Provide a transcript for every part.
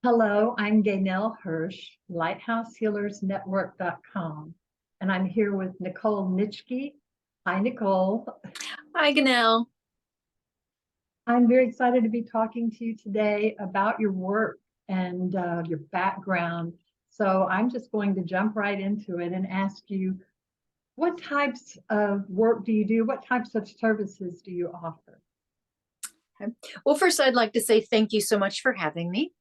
Hello, I'm Gaynell Hirsch, Lighthouse Healers Network.com, and I'm here with Nichole Nitschke. Hi, Nichole. Hi, Ganelle. I'm very excited to be talking to you today about your work and your background. So I'm just going to jump right into it and ask you, what types of work do you do? What types of services do you offer? Okay. Well, first, I'd like to say thank you so much for having me.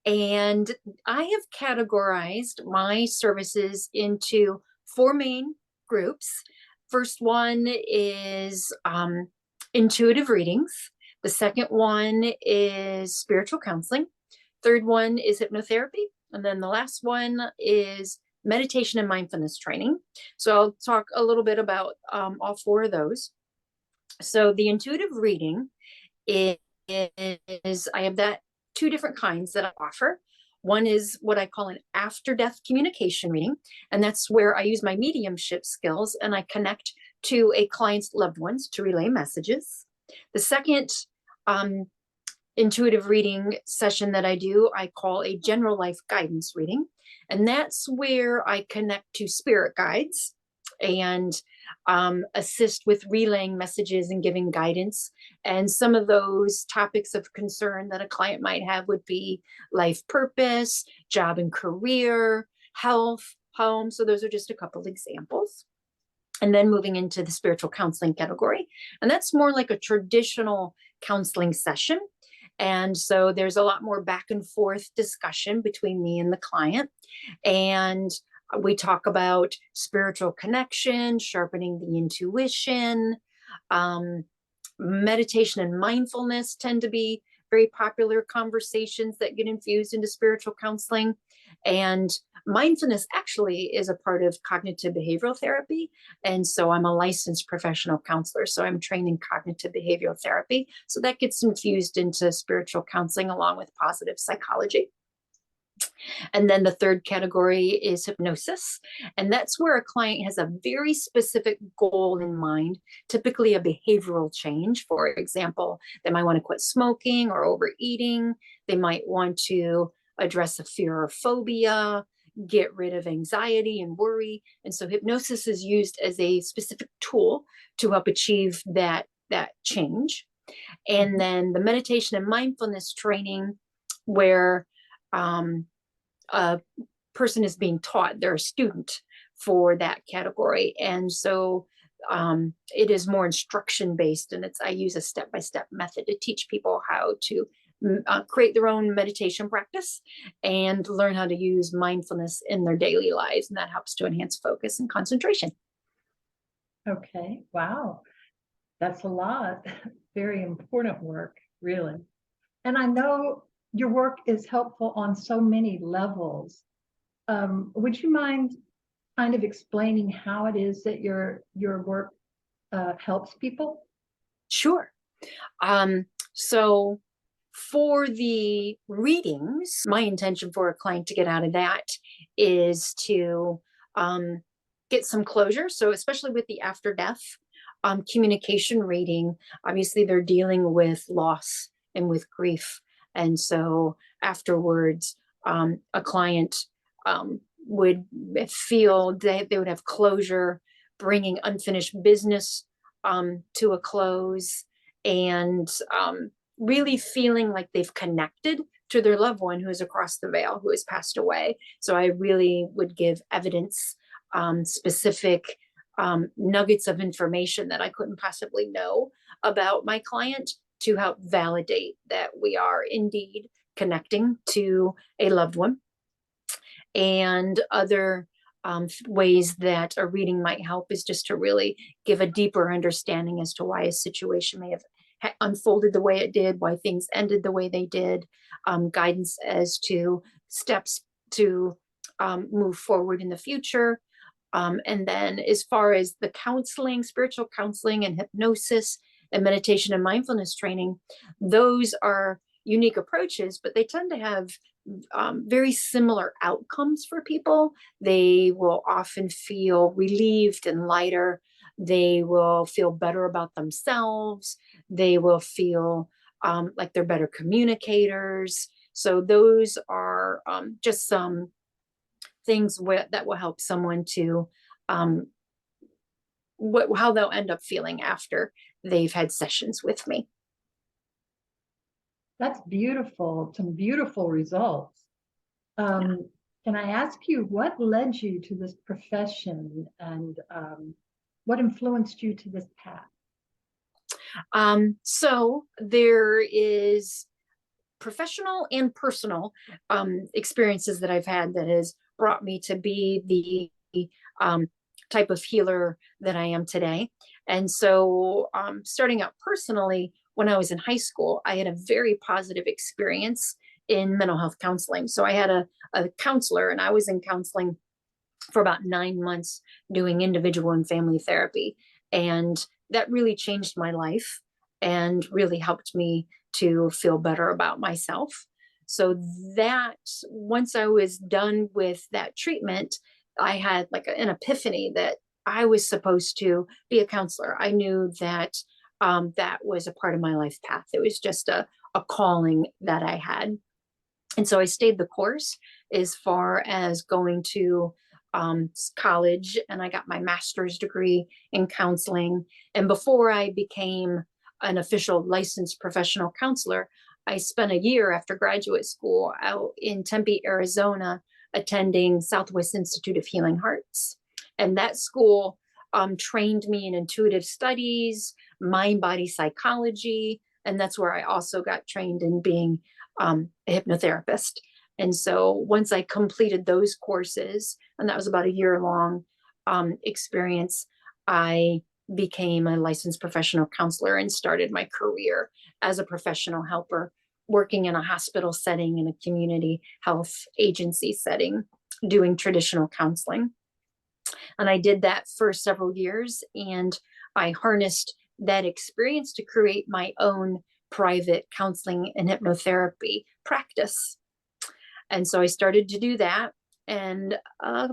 And I have categorized my services into four main groups. First one is intuitive readings. The second one is spiritual counseling. Third one is hypnotherapy. And then the last one is meditation and mindfulness training. So I'll talk a little bit about all four of those. So the intuitive reading is I have that two different kinds that I offer. One is what I call an after death communication reading, and that's where I use my mediumship skills and I connect to a client's loved ones to relay messages. The second um, intuitive reading session that I do, I call a general life guidance reading, and that's where I connect to spirit guides and assist with relaying messages and giving guidance. And some of those topics of concern that a client might have would be life purpose, job and career, health, home. So those are just a couple of examples. And then moving into the spiritual counseling category. And that's more like a traditional counseling session. And so there's a lot more back and forth discussion between me and the client. And we talk about spiritual connection, sharpening the intuition, meditation and mindfulness tend to be very popular conversations that get infused into spiritual counseling. And mindfulness actually is a part of cognitive behavioral therapy. And so I'm a licensed professional counselor. So I'm trained in cognitive behavioral therapy. So that gets infused into spiritual counseling along with positive psychology. And then the third category is hypnosis. And that's where a client has a very specific goal in mind, typically a behavioral change. For example, they might want to quit smoking or overeating. They might want to address a fear or phobia, get rid of anxiety and worry. And so hypnosis is used as a specific tool to help achieve that change. And then the meditation and mindfulness training, where a person is being taught, they're a student for that category. And so it is more instruction based, and I use a step-by-step method to teach people how to create their own meditation practice and learn how to use mindfulness in their daily lives. And that helps to enhance focus and concentration. Okay, wow, that's a lot. Very important work, really. And I know your work is helpful on so many levels. Would you mind kind of explaining how it is that your work helps people? Sure. So for the readings, my intention for a client to get out of that is to get some closure. So especially with the after death communication reading, obviously they're dealing with loss and with grief. And so afterwards, a client would feel they would have closure, bringing unfinished business to a close, and really feeling like they've connected to their loved one who is across the veil, who has passed away. So I really would give evidence, specific nuggets of information that I couldn't possibly know about my client to help validate that we are indeed connecting to a loved one. And other ways that a reading might help is just to really give a deeper understanding as to why a situation may have unfolded the way it did, why things ended the way they did, guidance as to steps to move forward in the future. And then as far as the counseling, spiritual counseling and hypnosis and meditation and mindfulness training, those are unique approaches, but they tend to have very similar outcomes for people. They will often feel relieved and lighter. They will feel better about themselves. They will feel like they're better communicators. So those are just some things that will help someone to how they'll end up feeling after they've had sessions with me. That's beautiful. Some beautiful results. Can I ask you what led you to this profession, and what influenced you to this path? So there is professional and personal experiences that I've had that has brought me to be the type of healer that I am today. And so starting out personally, when I was in high school, I had a very positive experience in mental health counseling. So I had a counselor, and I was in counseling for about 9 months doing individual and family therapy. And that really changed my life and really helped me to feel better about myself. So that once I was done with that treatment, I had like an epiphany that I was supposed to be a counselor. I knew that that was a part of my life path. It was just a calling that I had. And so I stayed the course as far as going to college, and I got my master's degree in counseling. And before I became an official licensed professional counselor, I spent a year after graduate school out in Tempe, Arizona, attending Southwest Institute of Healing Hearts. And that school trained me in intuitive studies, mind-body psychology, and that's where I also got trained in being a hypnotherapist. And so once I completed those courses, and that was about a year-long experience, I became a licensed professional counselor and started my career as a professional helper, working in a hospital setting, in a community health agency setting, doing traditional counseling. And I did that for several years, and I harnessed that experience to create my own private counseling and hypnotherapy practice. And so I started to do that. And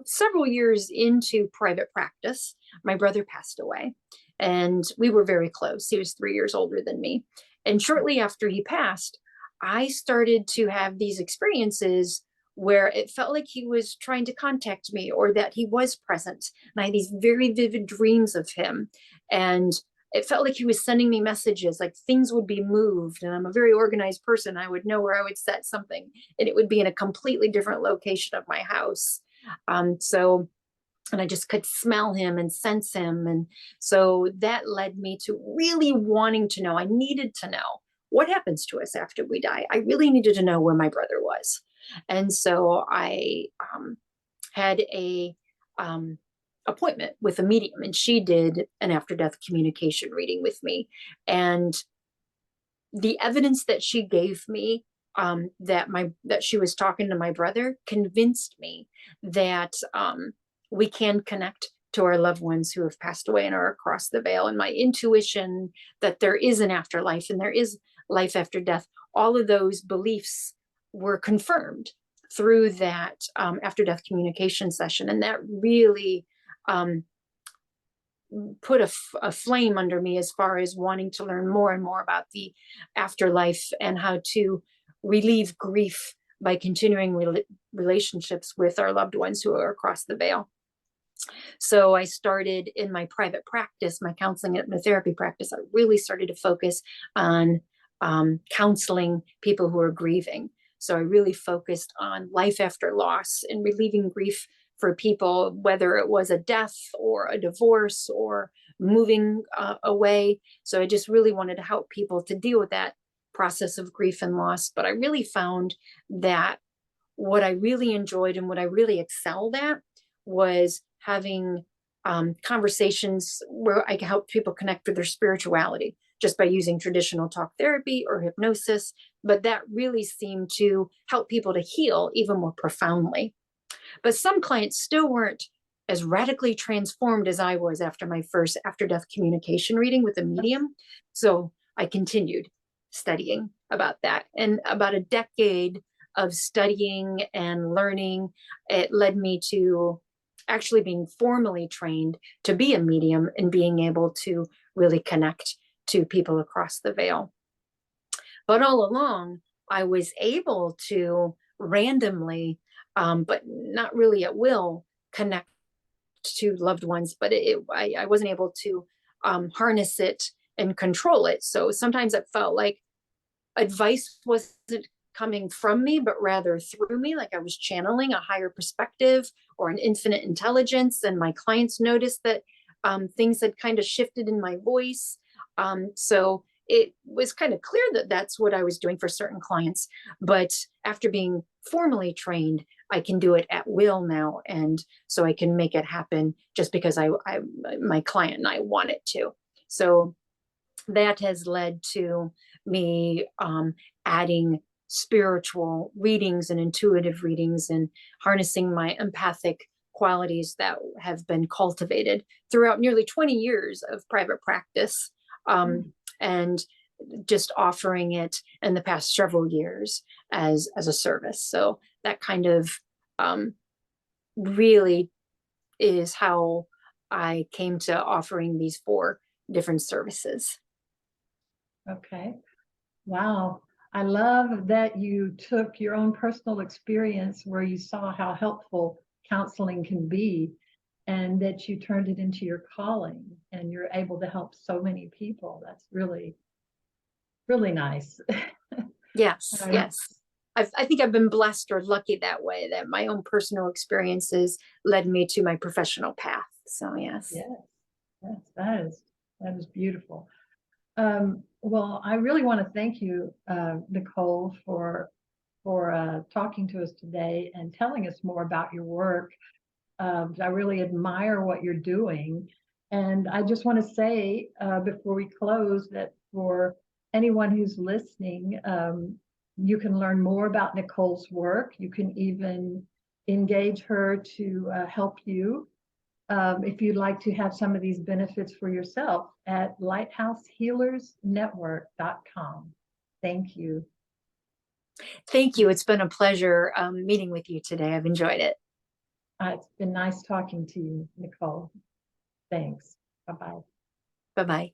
several years into private practice, my brother passed away, and we were very close. He was 3 years older than me. And shortly after he passed, I started to have these experiences where it felt like he was trying to contact me, or that he was present. And I had these very vivid dreams of him. And it felt like he was sending me messages, like things would be moved. And I'm a very organized person. I would know where I would set something, and it would be in a completely different location of my house. And I just could smell him and sense him. And so that led me to really wanting to know. I needed to know what happens to us after we die. I really needed to know where my brother was. And so I had a appointment with a medium, and she did an after-death communication reading with me. And the evidence that she gave me that she was talking to my brother convinced me that we can connect to our loved ones who have passed away and are across the veil. And my intuition that there is an afterlife and there is life after death, all of those beliefs were confirmed through that after-death communication session. And that really put a flame under me as far as wanting to learn more and more about the afterlife and how to relieve grief by continuing relationships with our loved ones who are across the veil. So I started in my private practice, my counseling and hypnotherapy practice. I really started to focus on counseling people who are grieving. So I really focused on life after loss and relieving grief for people, whether it was a death or a divorce or moving away. So I just really wanted to help people to deal with that process of grief and loss. But I really found that what I really enjoyed and what I really excelled at was having conversations where I could help people connect with their spirituality just by using traditional talk therapy or hypnosis. But that really seemed to help people to heal even more profoundly. But some clients still weren't as radically transformed as I was after my first after-death communication reading with a medium. So I continued studying about that. And about a decade of studying and learning, it led me to actually being formally trained to be a medium and being able to really connect to people across the veil. But all along, I was able to randomly, but not really at will, connect to loved ones, but I wasn't able to harness it and control it. So sometimes it felt like advice wasn't coming from me, but rather through me, like I was channeling a higher perspective or an infinite intelligence. And my clients noticed that things had kind of shifted in my voice. So it was kind of clear that that's what I was doing for certain clients. But after being formally trained, I can do it at will now. And so I can make it happen just because my client and I want it to. So that has led to me adding spiritual readings and intuitive readings and harnessing my empathic qualities that have been cultivated throughout nearly 20 years of private practice, and just offering it in the past several years as a service. So that kind of really is how I came to offering these 4 different services. Okay. Wow. I love that you took your own personal experience where you saw how helpful counseling can be and that you turned it into your calling and you're able to help so many people. That's really, really nice. Yes, Um, yes. I think I've been blessed or lucky that way, that my own personal experiences led me to my professional path. So yes. yes, yes, that is beautiful. Well, I really want to thank you, Nichole, for talking to us today and telling us more about your work. I really admire what you're doing. And I just want to say before we close that for anyone who's listening, you can learn more about Nichole's work. You can even engage her to help you if you'd like to have some of these benefits for yourself at lighthousehealersnetwork.com. Thank you. Thank you. It's been a pleasure meeting with you today. I've enjoyed it. It's been nice talking to you, Nichole. Thanks. Bye-bye. Bye-bye.